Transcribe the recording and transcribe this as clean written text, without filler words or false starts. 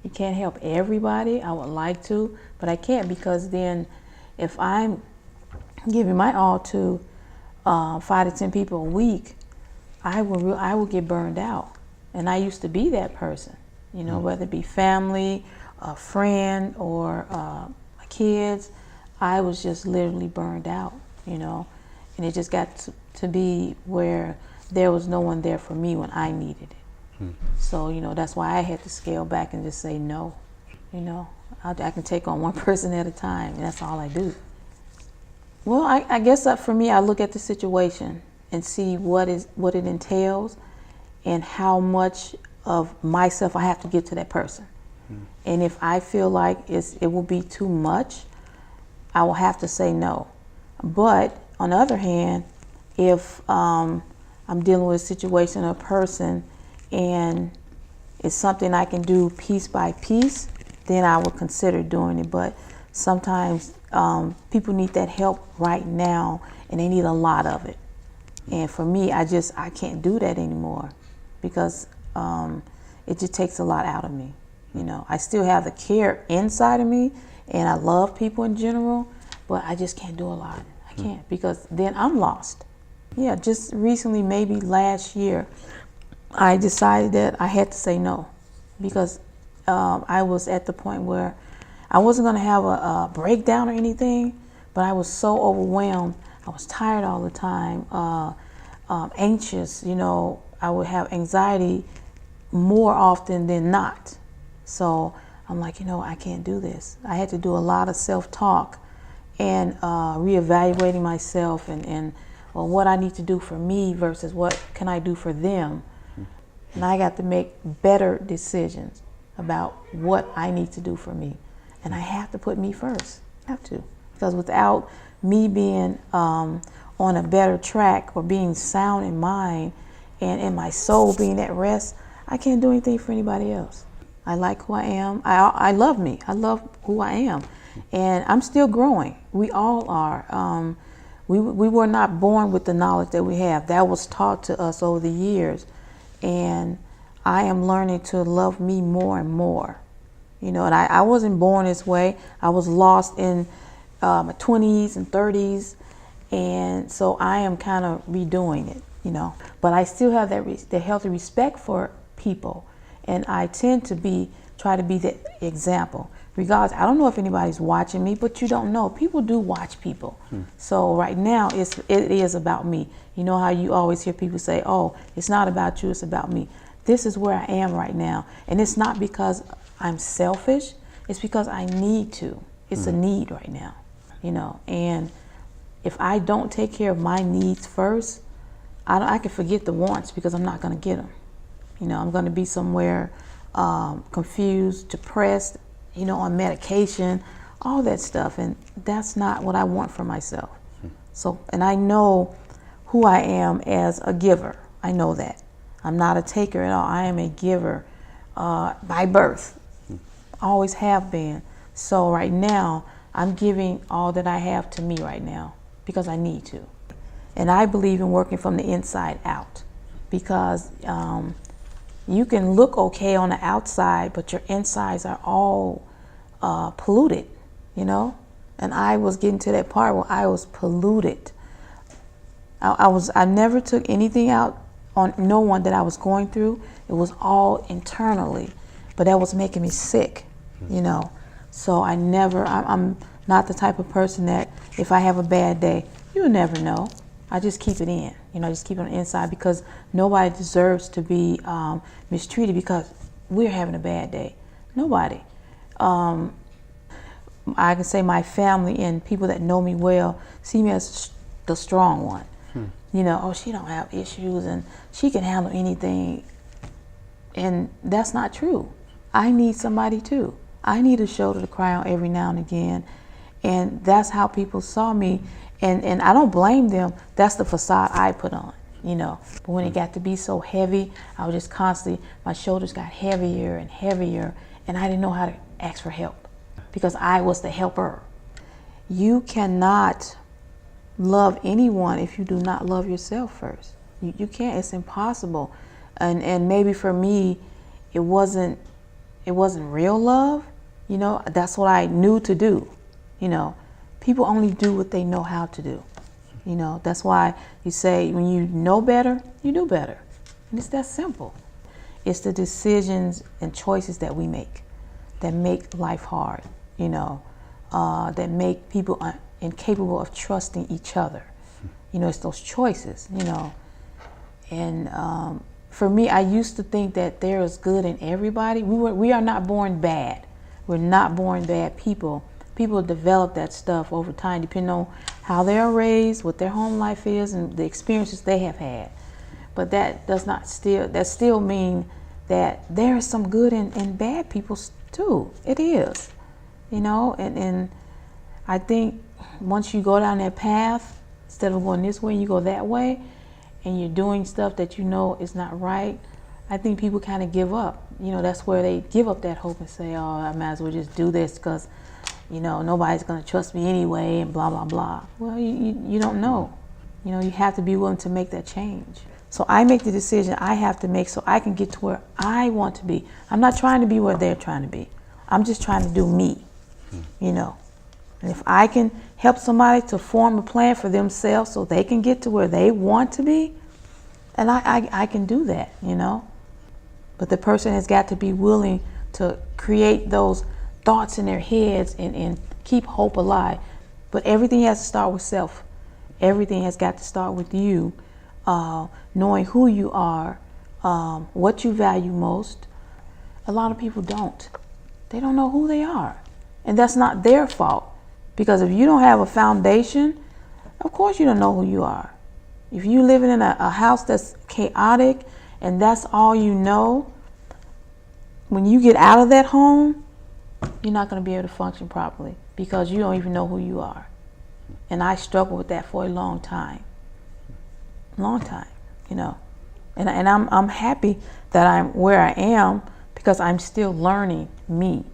You can't help everybody. I would like to, but I can't, because then if I'm giving my all to 5 to 10 people a week, I will get burned out. And I used to be that person, you know, whether it be family, a friend, or my kids. I was just literally burned out, you know, and it just got to be where there was no one there for me when I needed it. So, you know, that's why I had to scale back and just say no. You know, I can take on one person at a time, and that's all I do. Well, I guess for me, I look at the situation and see what it entails and how much of myself I have to give to that person. And if I feel like it will be too much, I will have to say no. But on the other hand, if I'm dealing with a situation, a person, and it's something I can do piece by piece, then I will consider doing it. But sometimes people need that help right now, and they need a lot of it. And for me, I can't do that anymore, because it just takes a lot out of me. You know, I still have the care inside of me, and I love people in general, but I just can't do a lot. I can't, because then I'm lost. Yeah, just recently, maybe last year, I decided that I had to say no, because I was at the point where I wasn't going to have a breakdown or anything, but I was so overwhelmed. I was tired all the time, anxious. You know, I would have anxiety more often than not. So I'm like, you know, I can't do this. I had to do a lot of self-talk and reevaluating myself and well, what I need to do for me versus what can I do for them. And I got to make better decisions about what I need to do for me. And I have to put me first. I have to. Because without me being on a better track, or being sound in mind, and my soul being at rest, I can't do anything for anybody else. I like who I am. I love me. I love who I am. And I'm still growing. We all are. We were not born with the knowledge that we have. That was taught to us over the years. And I am learning to love me more and more. You know, and I wasn't born this way. I was lost in my 20s and 30s. And so I am kind of redoing it, you know. But I still have that healthy respect for people. And I tend to try to be the example. Regardless, I don't know if anybody's watching me, but you don't know. People do watch people. So right now, it is about me. You know how you always hear people say, oh, it's not about you, it's about me. This is where I am right now. And it's not because I'm selfish, it's because I need to. It's a need right now, you know. And if I don't take care of my needs first, I can forget the wants, because I'm not going to get them. You know, I'm going to be somewhere confused, depressed, you know, on medication, all that stuff. And that's not what I want for myself. So, and I know who I am as a giver. I know that. I'm not a taker at all. I am a giver by birth. Always have been. So right now, I'm giving all that I have to me right now, because I need to. And I believe in working from the inside out, because you can look okay on the outside, but your insides are all polluted, you know? And I was getting to that part where I was polluted. I never took anything out on no one that I was going through. It was all internally, but that was making me sick, you know? So I'm not the type of person that if I have a bad day, you'll never know. I just keep it in, you know, just keep it on the inside, because nobody deserves to be mistreated because we're having a bad day. Nobody. I can say my family and people that know me well see me as the strong one. You know, oh, she don't have issues and she can handle anything. And that's not true. I need somebody too. I need a shoulder to cry on every now and again. And that's how people saw me. And I don't blame them. That's the facade I put on, you know. But when it got to be so heavy, I was just constantly, my shoulders got heavier and heavier, and I didn't know how to ask for help, because I was the helper. You cannot love anyone if you do not love yourself first. You can't, it's impossible. And maybe for me, it wasn't it wasn't real love. You know, that's what I knew to do. You know, people only do what they know how to do. You know, that's why you say when you know better, you do better. And it's that simple. It's the decisions and choices that we make that make life hard, you know, that make people incapable of trusting each other. You know, it's those choices, you know. And for me, I used to think that there is good in everybody. We are not born bad. We're not born bad people. People develop that stuff over time, depending on how they are raised, what their home life is, and the experiences they have had. But that does not still mean that there is some good in bad people too. It is, you know. And I think once you go down that path, instead of going this way, you go that way, and you're doing stuff that you know is not right, I think people kind of give up. You know, that's where they give up that hope and say, oh, I might as well just do this because, you know, nobody's going to trust me anyway, and blah, blah, blah. Well, you don't know. You know, you have to be willing to make that change. So I make the decision I have to make so I can get to where I want to be. I'm not trying to be where they're trying to be. I'm just trying to do me, you know. And if I can help somebody to form a plan for themselves so they can get to where they want to be, and I can do that, you know. But the person has got to be willing to create those thoughts in their heads and keep hope alive. But everything has to start with self. Everything has got to start with you, knowing who you are, what you value most. A lot of people don't. They don't know who they are. And that's not their fault. Because if you don't have a foundation, of course you don't know who you are. If you're living in a house that's chaotic and that's all you know, when you get out of that home, you're not going to be able to function properly because you don't even know who you are. And I struggled with that for a long time, you know. And I'm happy that I'm where I am because I'm still learning me.